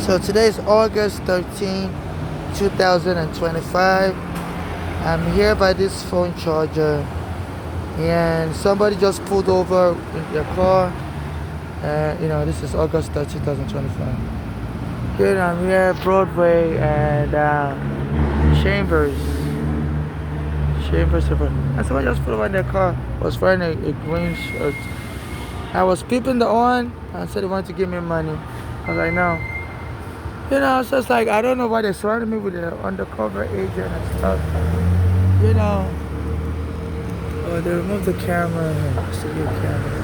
So today is August 13, 2025. I'm here by this phone charger and somebody just pulled over in their car. This is August 13, 2025. Here I'm here, Broadway and Chambers. And somebody just pulled over in their car. Was wearing a green shirt. I was peeping the on and said they wanted to give me money. I was like, no. So it's like, I don't know why they surrounded me with an undercover agent and stuff. Oh, they removed the camera. It's a new camera.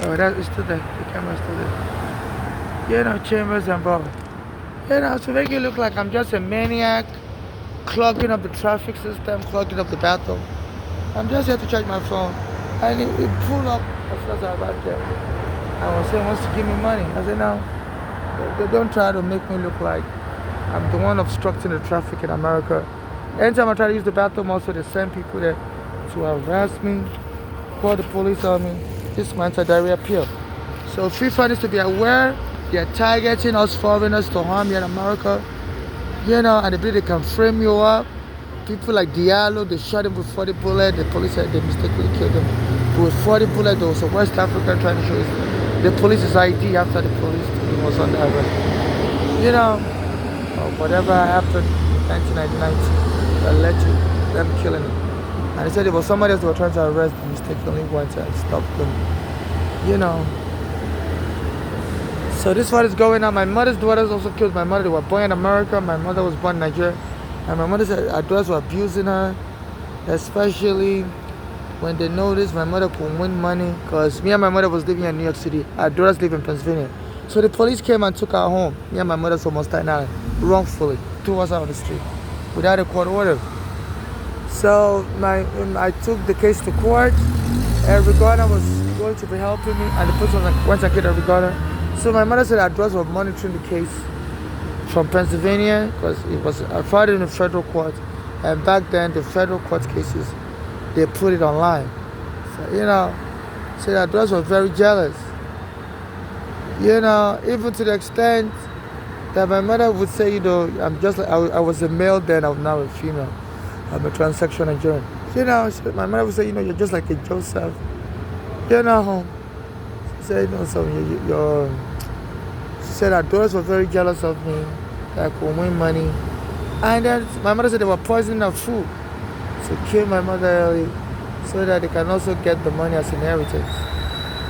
Oh, that is still there. The camera's still there. Chambers and Bob. To make it look like I'm just a maniac, clogging up the traffic system, clogging up the bathroom. I'm just here to charge my phone. And it pulled up as soon as I got there. I was saying, wants to give me money. I said, no. They don't try to make me look like I'm the one obstructing the traffic in America. Anytime I try to use the bathroom, also they send people there to harass me, call the police on me. This is my anti-diarrhea pill. So FIFA needs to be aware they're targeting us foreigners to harm you in America. And they believe they can frame you up. People like Diallo, they shot him with 40 bullets. The police said they mistakenly killed him with 40 bullets. There was a West African trying to show the police's ID after the police told him was under arrest. Whatever happened in 1999 that led to them killing him. And they said it was somebody else they were trying to arrest and mistakenly went and stopped them. So this is what is going on. My mother's daughters also killed my mother. They were born in America. My mother was born in Nigeria. And my mother said her daughters were abusing her, especially when they noticed my mother could win money, because me and my mother was living in New York City. Our daughters live in Pennsylvania. So the police came and took her home. Me and my mother almost died now, wrongfully, threw us out on the street without a court order. So I took the case to court. Every Garner was going to be helping me, and the police was like, once I get every Garner. So my mother said our daughters were monitoring the case from Pennsylvania, because it was filed in the federal court, and back then the federal court cases, they put it online. So our daughters were very jealous. Even to the extent that my mother would say, I'm just like, I was a male then, I'm now a female. I'm a transsexual Nigerian. My mother would say, you're just like a Joseph. She said, she said our daughters were very jealous of me, that I could win money. And then my mother said they were poisoning her food to kill my mother early so that they can also get the money as inheritance.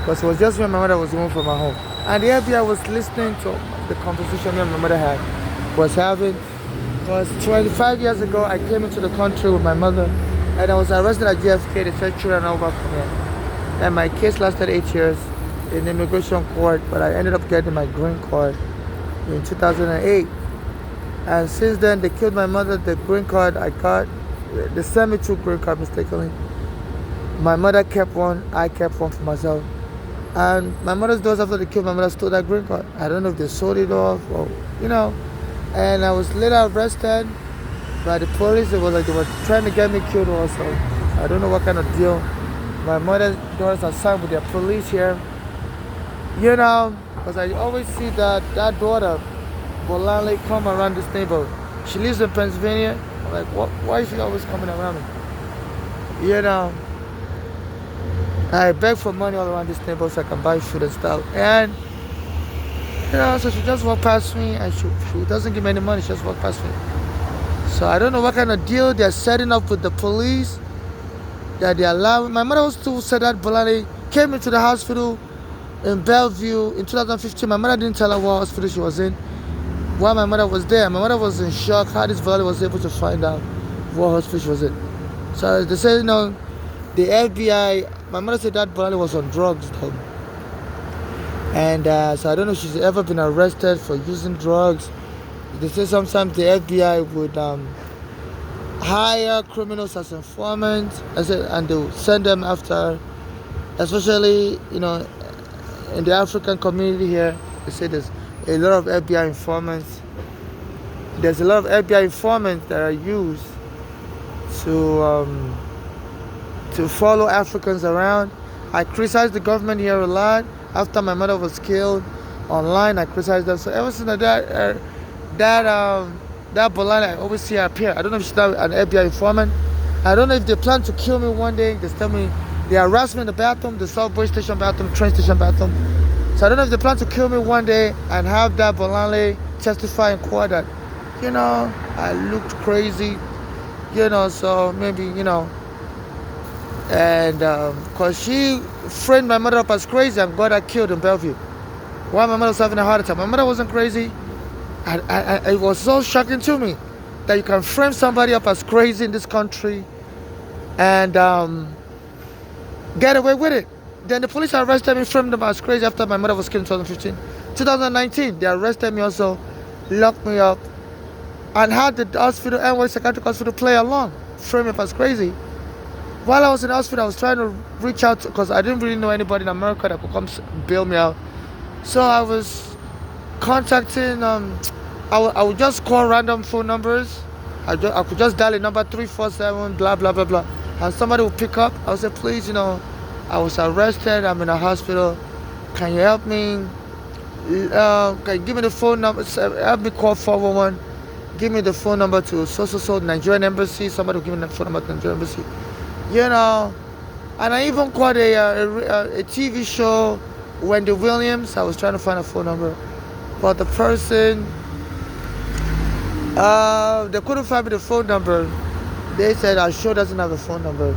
Because it was just when my mother was moving from her home. And the FBI was listening to the conversation me and my mother was having. Because 25 years ago, I came into the country with my mother, and I was arrested at JFK. They said children over from here. And my case lasted 8 years in the immigration court, but I ended up getting my green card in 2008. And since then, they killed my mother. The green card I got, the semi-true green card mistakenly. My mother kept one, I kept one for myself. And my mother's daughters, after they killed my mother, stole that green card. I don't know if they sold it off or, And I was later arrested by the police. It was like they were trying to get me killed also. I don't know what kind of deal. My mother's daughters are signed with their police here. Because I always see that daughter, Bolale, come around this neighborhood. She lives in Pennsylvania. I'm like, why is she always coming around me? I beg for money all around this neighborhood so I can buy food and stuff. And, so she just walked past me, and she doesn't give me any money. She just walked past me. So I don't know what kind of deal they're setting up with the police that they allow. My mother also said that Bolale came into the hospital in Bellevue in 2015. My mother didn't tell her what hospital she was in while my mother was there. My mother was in shock how this Bolale was able to find out what hospital she was in. So they said, the FBI, my mother said that Bolale was on drugs though. And so I don't know if she's ever been arrested for using drugs. They say sometimes the FBI would hire criminals as informants, and they would send them after her. Especially, in the African community here, they say there's a lot of FBI informants. There's a lot of FBI informants that are used to follow Africans around. I criticize the government here a lot. After my mother was killed online, I criticized them. So ever since that Bolani, I always see her appear. I don't know if she's an FBI informant. I don't know if they plan to kill me one day. They tell me they harass me in the bathroom, the subway station bathroom, train station bathroom. So I don't know if they plan to kill me one day and have that Bolani testify in court that, I looked crazy, so maybe, and because she framed my mother up as crazy and got her killed in Bellevue while my mother was having a heart attack. My mother wasn't crazy. And it was so shocking to me that you can frame somebody up as crazy in this country and get away with it. Then the police arrested me, framed them as crazy after my mother was killed in 2015. 2019, they arrested me also, locked me up, and had the hospital, NY Psychiatric Hospital, play along, frame me up as crazy. While I was in the hospital, I was trying to reach out because I didn't really know anybody in America that could come bail me out. So I was contacting, I would just call random phone numbers. I could just dial a number 347, blah, blah, blah, blah. And somebody would pick up. I would say, please, I was arrested. I'm in a hospital. Can you help me? Can you give me the phone number? Help me call 411. Give me the phone number to so Nigerian embassy. Somebody will give me the phone number to Nigerian embassy. And I even called a TV show, Wendy Williams. I was trying to find a phone number. But the person, they couldn't find me the phone number. They said our show doesn't have a phone number.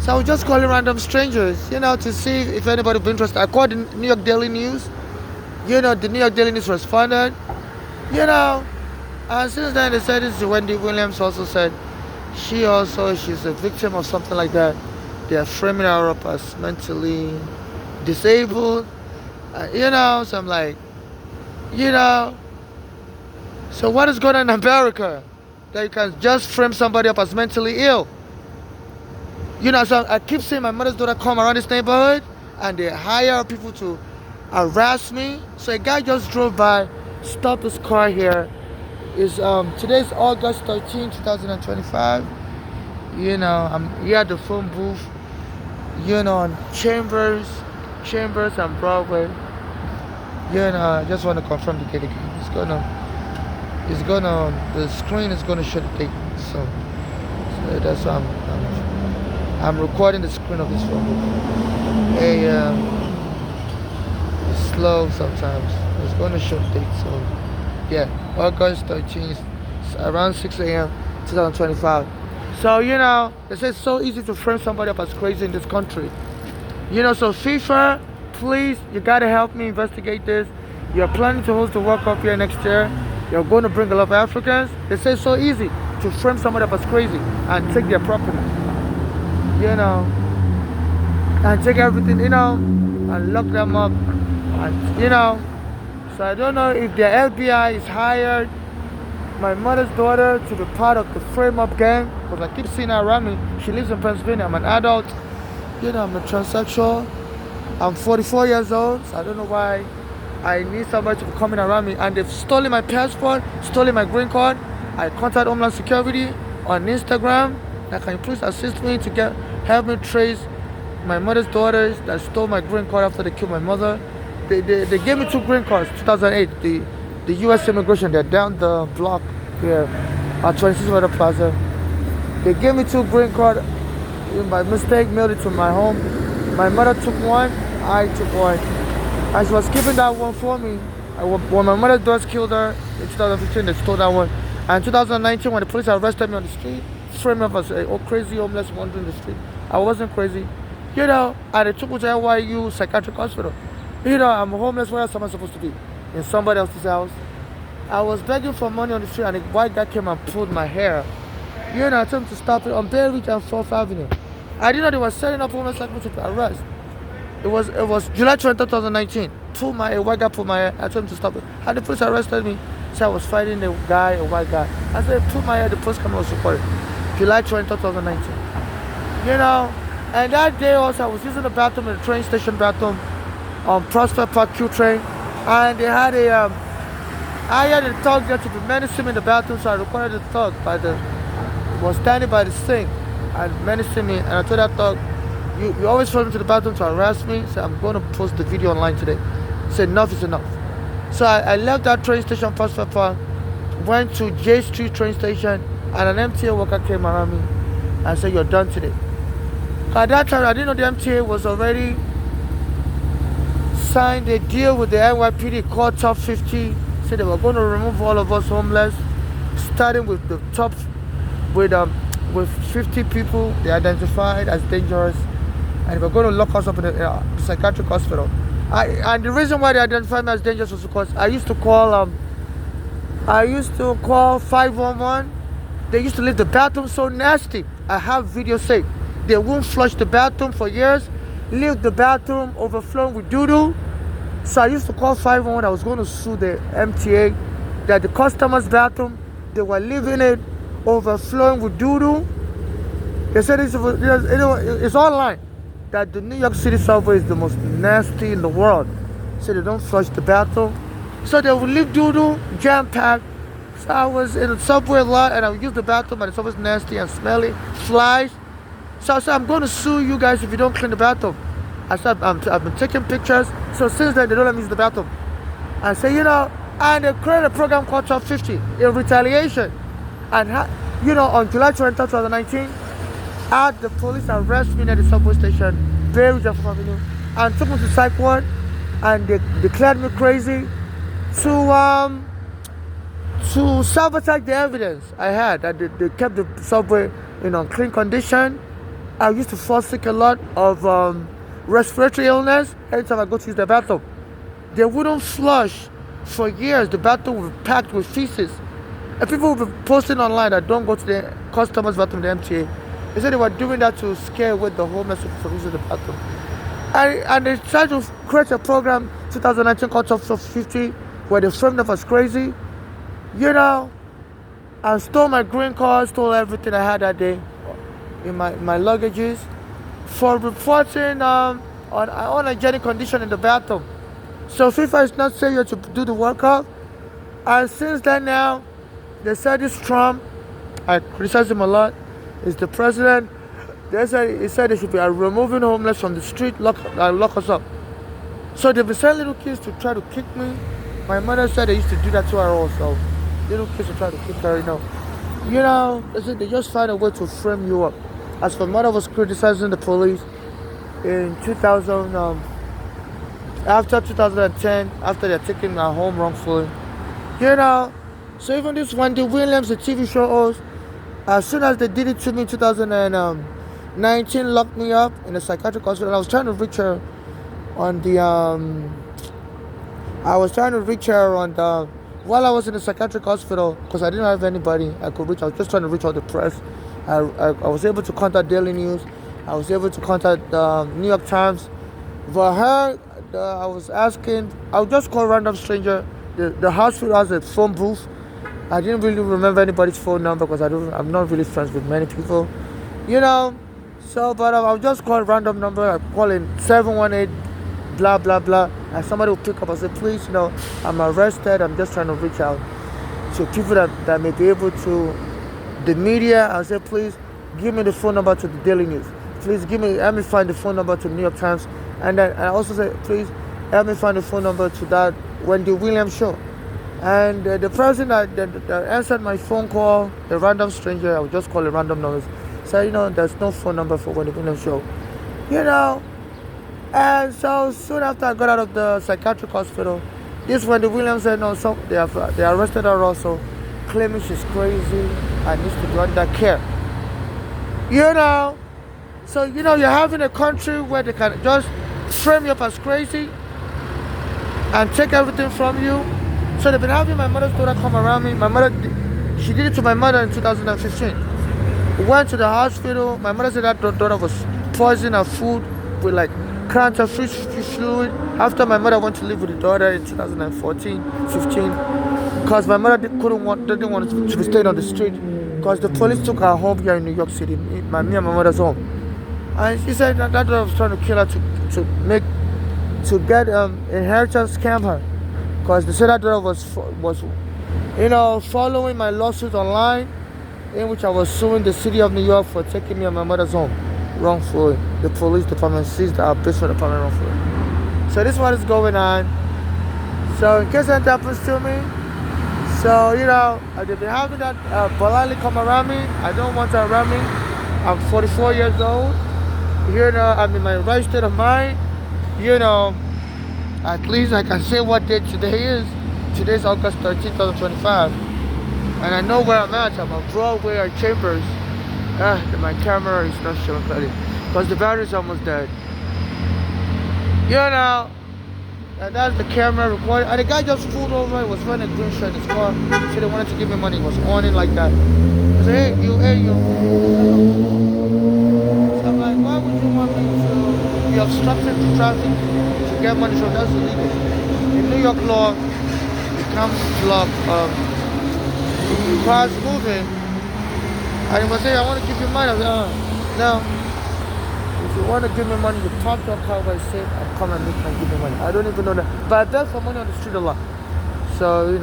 So I was just calling random strangers, to see if anybody would be interested. I called the New York Daily News. The New York Daily News responded. And since then they said this is Wendy Williams also said she's a victim of something like that. They are framing her up as mentally disabled. So I'm like, so what is going on in America that you can just frame somebody up as mentally ill? So I keep seeing my mother's daughter come around this neighborhood and they hire people to harass me. So a guy just drove by, stopped his car here. Today's August 13, 2025. I'm here at the phone booth, on Chambers and Broadway. I just want to confirm the date again. The screen is gonna show the date. So that's why I'm recording the screen of this phone booth. It's slow sometimes. It's gonna show the date. So yeah, August 13th, around 6 a.m. 2025. So they say it's so easy to frame somebody up as crazy in this country. So FIFA, please, you gotta help me investigate this. You're planning to host the World Cup here next year. You're going to bring a lot of Africans. They say it's so easy to frame somebody up as crazy and take their property. And take everything, and lock them up. And so I don't know if the FBI is hired my mother's daughter to be part of the frame-up gang, because I keep seeing her around me. She lives in Pennsylvania. I'm an adult. I'm a transsexual. I'm 44 years old, so I don't know why I need somebody to be coming around me. And they've stolen my passport, stolen my green card. I contact Homeland Security on Instagram. Now, can you please assist me to help me trace my mother's daughters that stole my green card after they killed my mother? They gave me 2 green cards, 2008. The U.S. Immigration, they're down the block here at 26 Water Plaza. They gave me 2 green cards. By mistake, mailed it to my home. My mother took one, I took one. And she was keeping that one for me. When my mother's daughters killed her in 2015, they stole that one. And in 2019, when the police arrested me on the street, framed me up as a crazy homeless wandering the street. I wasn't crazy. And they took me to NYU Psychiatric Hospital. I'm homeless. Where else am I supposed to be? In somebody else's house. I was begging for money on the street and a white guy came and pulled my hair. I told him to stop it on Bay Ridge and 4th Avenue. I didn't know they were setting up homeless people to arrest. It was July 20, 2019. A white guy pulled my hair. I told him to stop it. And the police arrested me. So I was fighting a white guy. I said, pull my hair, the police camera was recorded. July 20, 2019. And that day also I was using the bathroom in the train station bathroom on Prospect Park Q train. And they had I had a thug there to be menacing me in the bathroom, so I recorded the thug was standing by the sink and menacing me, and I told that thug, You always follow me to the bathroom to harass me. So I'm going to post the video online today. Say enough is enough. So I left that train station first of all, went to J Street train station, and an MTA worker came around me and said, "You're done today." At that time, I didn't know the MTA was already signed a deal with the NYPD called Top 50. Said they were going to remove all of us homeless, starting with the top, with 50 people they identified as dangerous, and they were going to lock us up in a psychiatric hospital. And the reason why they identified me as dangerous was because I used to call 511. They used to leave the bathroom so nasty. I have video saved. They won't flush the bathroom for years, leave the bathroom overflowing with doo-doo. So I used to call 511. I was going to sue the MTA that the customer's bathroom, they were leaving it overflowing with doo-doo. They said it's online that the New York City subway is the most nasty in the world. So they don't flush the bathroom. So they would leave doo-doo jam-packed. So I was in the subway a lot, and I would use the bathroom, and it's always nasty and smelly, flies. So I said, I'm going to sue you guys if you don't clean the bathroom. I said, I've been taking pictures. So since then, they don't let me use the bathroom. I said, and they created a program called Top 50 in retaliation. And, on July 20, 2019, had the police arrest me at the subway station, Bay Ridge Avenue, and took me to Psych Ward, and they declared me crazy to sabotage the evidence I had that they kept the subway in unclean condition. I used to fall sick a lot of respiratory illness anytime I go to use the bathroom. They wouldn't flush for years. The bathroom would be packed with feces. And people would be posting online that don't go to the customers' bathroom, the MTA. They said they were doing that to scare away the homeless from using the bathroom. And they tried to create a program 2019 called Top 50 where they framed up as crazy. I stole my green card, stole everything I had that day in my luggages for reporting on unhygienic condition in the bathroom. So FIFA is not saying you have to do the workout. And since then now, they said this Trump, I criticize him a lot, is the president. He said they should be removing homeless from the street, lock us up. So they've been sending little kids to try to kick me. My mother said they used to do that to her also. Little kids to try to kick her, they said they just find a way to frame you up. As my mother was criticizing the police in 2000, after 2010, after they're taking her home wrongfully. So even this Wendy Williams, the TV show host, as soon as they did it to me in 2019, locked me up in a psychiatric hospital. I was trying to reach her on while I was in the psychiatric hospital, because I didn't have anybody I could reach. I was just trying to reach out the press. I was able to contact Daily News. I was able to contact New York Times. For her, I was asking, I would just call a random stranger. The hospital has a phone booth. I didn't really remember anybody's phone number because I'm not really friends with many people. But I'll just call a random number. I call in 718 blah blah blah, and somebody will pick up and say, please, I'm arrested, I'm just trying to reach out to people that may be able to, the media. I'll say, please give me the phone number to the Daily News, please help me find the phone number to the New York Times, and then I also say, please help me find the phone number to that Wendy Williams show. And the person that answered my phone call, the random stranger, I would just call a random number, say, there's no phone number for Wendy Williams show. And so soon after I got out of the psychiatric hospital, this Wendy Williams said, no, so they arrested her also, claiming she's crazy and needs to be under care. So you're having a country where they can just frame you up as crazy and take everything from you. So they've been having my mother's daughter come around me. She did it to my mother in 2015. We went to the hospital. My mother said that daughter was poisoning her food with cancer fish fluid. After my mother went to live with the daughter in 2014, 15, because my mother didn't want to be staying on the street, because the police took her home here in New York City, me and my mother's home. And she said that daughter was trying to kill her to get inheritance, scam her, because they said that daughter was following my lawsuit online, in which I was suing the city of New York for taking me and my mother's home. wrongfully. The police department seized our peaceful department wrongfully. So this is what is going on. So in case anything happens to me, so they've been having that politely come around me. I don't want that around me. I'm 44 years old. I'm in my right state of mind. At least I can say what day today is. Today's August 13th, 2025. And I know where I'm at. I'm on Broadway or Chambers. My camera is not showing clearly because the battery's almost dead. And that's the camera recording. And the guy just pulled over. He was running a green shirt in his car. So they wanted to give me money. He was on it like that. I said, hey, you. So I'm like, why would you want me to be obstructing the traffic to get money? So that's illegal. In New York law, you can't block cars moving. And he was saying, I want to give you money. I was like, no. If you want to give me money, you park your car where it's safe and come and give me money. I don't even know that. But I beg for money on the street a lot. So,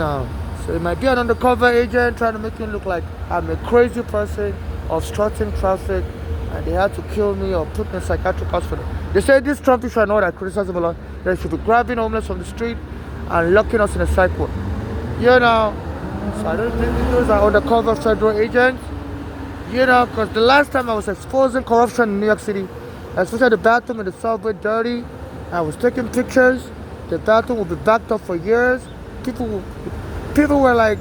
so it might be an undercover agent trying to make me look like I'm a crazy person obstructing traffic and they had to kill me or put me in psychiatric hospital. They say this Trump issue, I know that I criticize him a lot. They should be grabbing homeless from the street and locking us in a psych ward. So I don't think those are undercover federal agents. Because the last time I was exposing corruption in New York City, especially the bathroom in the subway dirty, I was taking pictures. The bathroom would be backed up for years. People were like,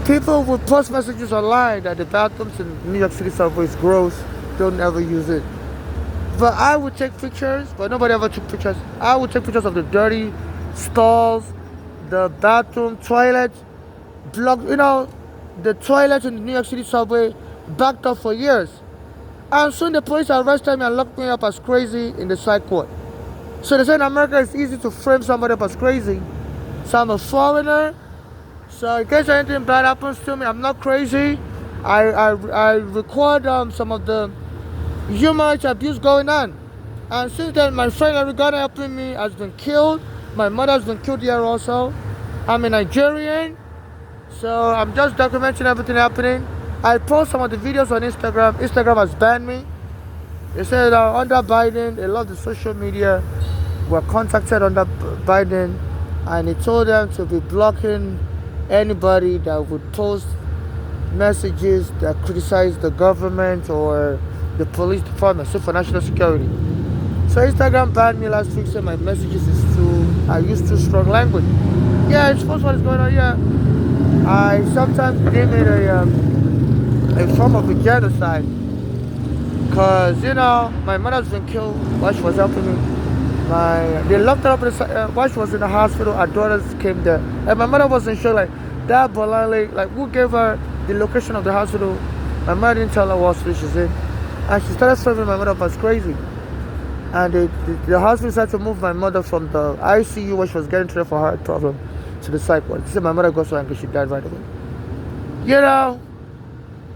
people would post messages online that the bathrooms in New York City subway is gross. Don't ever use it. But I would take pictures, but nobody ever took pictures. I would take pictures of the dirty stalls, the bathroom, toilets, blocked, the toilets in the New York City subway backed up for years. And soon the police arrested me and locked me up as crazy in the psych ward. So they say in America it's easy to frame somebody up as crazy. So I'm a foreigner. So in case anything bad happens to me, I'm not crazy. I record some of the human rights abuse going on. And since then, my friend Arigana helping me has been killed. My mother has been killed here also. I'm a Nigerian. So I'm just documenting everything happening. I post some of the videos on Instagram. Instagram has banned me. They said under Biden, a lot of the social media were contacted under Biden, and he told them to be blocking anybody that would post messages that criticize the government or the police department, so for national security. So Instagram banned me last week, saying my messages I use too strong language. Yeah, it's supposed what is going on here. I sometimes deem it a form of a genocide. Because, my mother's been killed while she was helping me. They locked her up while she was in the hospital. Our daughters came there. And my mother wasn't sure, that Bolale, who gave her the location of the hospital. My mother didn't tell her what hospital she's in. And she started serving my mother up as crazy. And the hospital decided to move my mother from the ICU where she was getting treated for heart problem to the psych ward. She said my mother got so angry she died right away.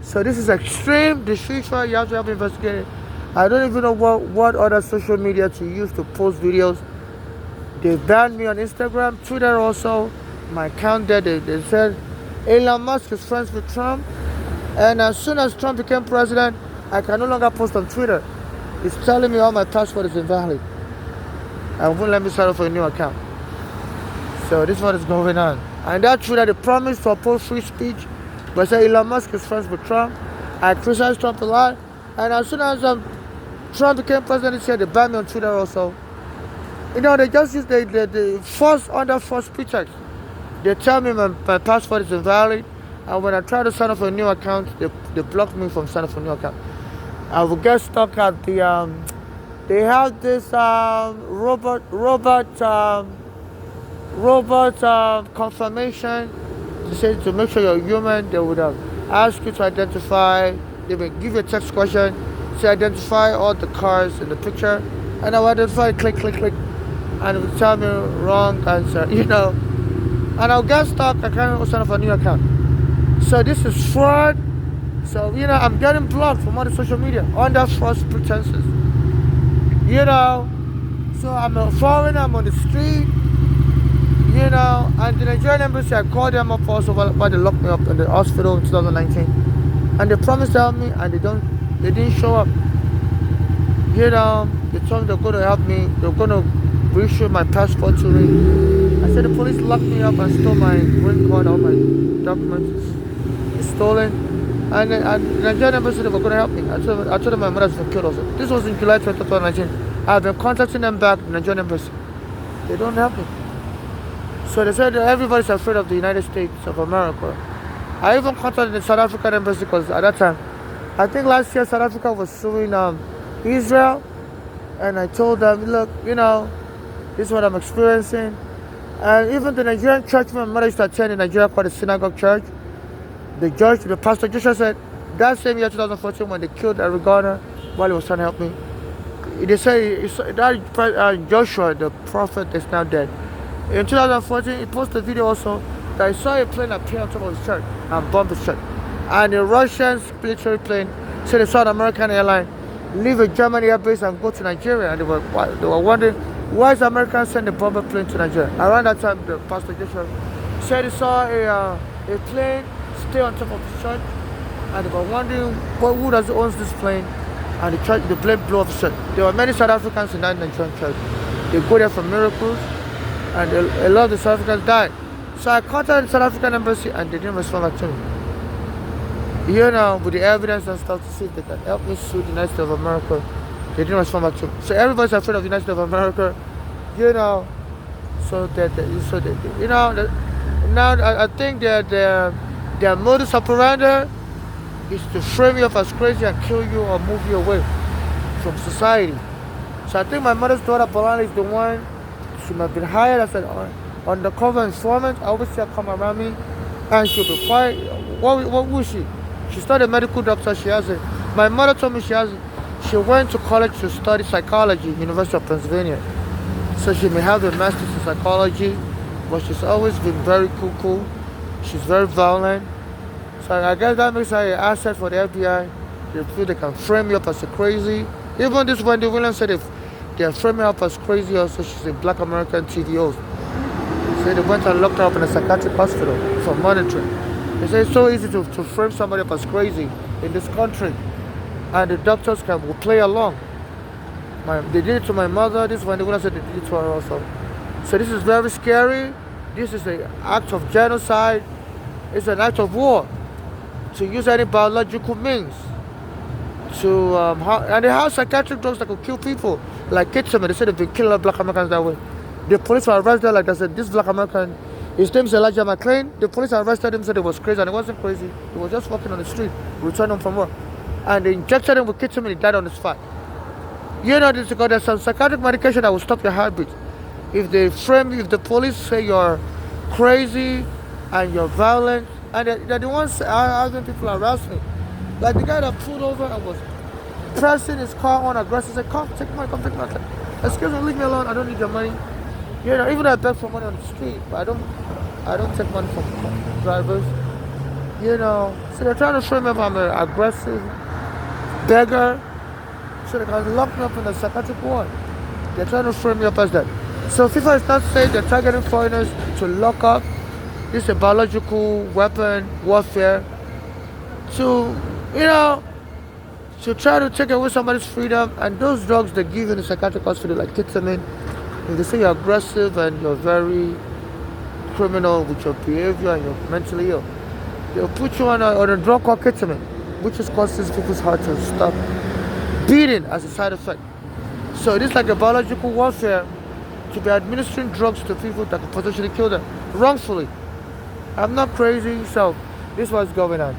So this is extreme. The street trial, you have to help investigate it. I don't even know what other social media to use to post videos. They banned me on Instagram, Twitter also. My account there, they said Elon Musk is friends with Trump. And as soon as Trump became president, I can no longer post on Twitter. It's telling me all my password is invalid. And won't let me sign up for a new account. So this is what is going on. And that Twitter, they promised to oppose free speech. But say Elon Musk is friends with Trump. I criticize Trump a lot. And as soon as Trump became president this year, they banned me on Twitter also. They just use the false pretext. They tell me my password is invalid. And when I try to sign up for a new account, they block me from signing up for a new account. I will get stuck at the, they have this robot confirmation. They say to make sure you're human, they would ask you to identify, they will give you a text question, to identify all the cars in the picture, and I will identify, click, and it will tell me wrong answer, and I'll get stuck, I can't sign up for a new account. So this is fraud. So, I'm getting blocked from all the social media under false pretenses. So I'm a foreigner, I'm on the street, and the Nigerian embassy, I called them up also while they locked me up in the hospital in 2019. And they promised to help me, and they don't They didn't show up. You know, they told me they're going to help me. They're going to reissue my passport to me. I said the police locked me up and stole my green card, all my documents. It's stolen. And the Nigerian embassy, they were going to help me. I told them my mother's been killed also. This was in July 2019. I've been contacting them back, the Nigerian embassy. They don't help me. So they said that everybody's afraid of the United States of America. I even contacted the South African embassy because at that time, I think last year South Africa was suing Israel. And I told them, look, you know, this is what I'm experiencing. And even the Nigerian church, my mother used to attend in Nigeria called the Synagogue Church. The pastor Joshua said, that same year 2014 when they killed Eric Garner while he was trying to help me, they say that Joshua, the prophet, is now dead. In 2014, he posted a video also that he saw a plane appear on top of his church and bomb his church. And a Russian military plane said they saw an American airline leave a German airbase and go to Nigeria. And they were wondering, why is America sending a bomber plane to Nigeria? Around that time, the pastor Joshua said he saw a plane stay on top of his church. And they were wondering, who does owns this plane? And the plane blew up the church. There were many South Africans in that Nigerian church. They go there for miracles. And a lot of the South Africans died. So I contacted the South African embassy and they didn't respond back to me. You know, with the evidence and stuff to see if they can help me sue the United States of America. They didn't respond back to me. So everybody's afraid of the United States of America. You know, you know, now I think that their modus operandi is to frame you up as crazy and kill you or move you away from society. So I think my mother's daughter, Bolani, is the one. She might have been hired as an undercover informant. I always see her come around me and she'll be quiet. What was she? She studied medical doctor. My mother told me she went to college to study psychology, University of Pennsylvania. So she may have a master's in psychology, but she's always been very cool. She's very violent. So I guess that makes her an asset for the FBI. They feel they can frame you up as a crazy. Even this Wendy Williams said if they're framing her up as crazy also, she's a black American TV host. So they went and locked her up in a psychiatric hospital for monitoring. They say it's so easy to frame somebody up as crazy in this country. And the doctors will play along. They did it to my mother. This Wendy Williams said they did it to her also. So this is very scary. This is an act of genocide. It's an act of war. To use any biological means. And they have psychiatric drugs that could kill people. Like ketamine, they said they've been killing black Americans that way. The police were arrested, like I said, this black American, his name is Elijah McClain. The police arrested him, said he was crazy, and he wasn't crazy. He was just walking on the street, returning home from work. And they injected him with ketamine, he died on the spot. You know, there's some psychiatric medication that will stop your heartbeat. If the police say you're crazy and you're violent, and they're the ones having people harass me. Like the guy that pulled over and was pressing his car on aggressive, said, come take my car. Excuse me, leave me alone, I don't need your money. You know, even though I beg for money on the street, but I don't take money from drivers. You know, so they're trying to show me if I'm an aggressive beggar. So they can lock me up in the psychiatric ward. They're trying to frame me up as that. So FIFA is not saying they're targeting foreigners to lock up. This is a biological weapon warfare to, you know, to try to take away somebody's freedom. And those drugs they give in the psychiatric hospital, like ketamine, if they say you're aggressive and you're very criminal with your behavior and you're mentally ill, they'll put you on a drug called ketamine, which is causes people's heart to stop beating as a side effect. So it is like a biological warfare to be administering drugs to people that could potentially kill them wrongfully. I'm not crazy, so this is what's going on.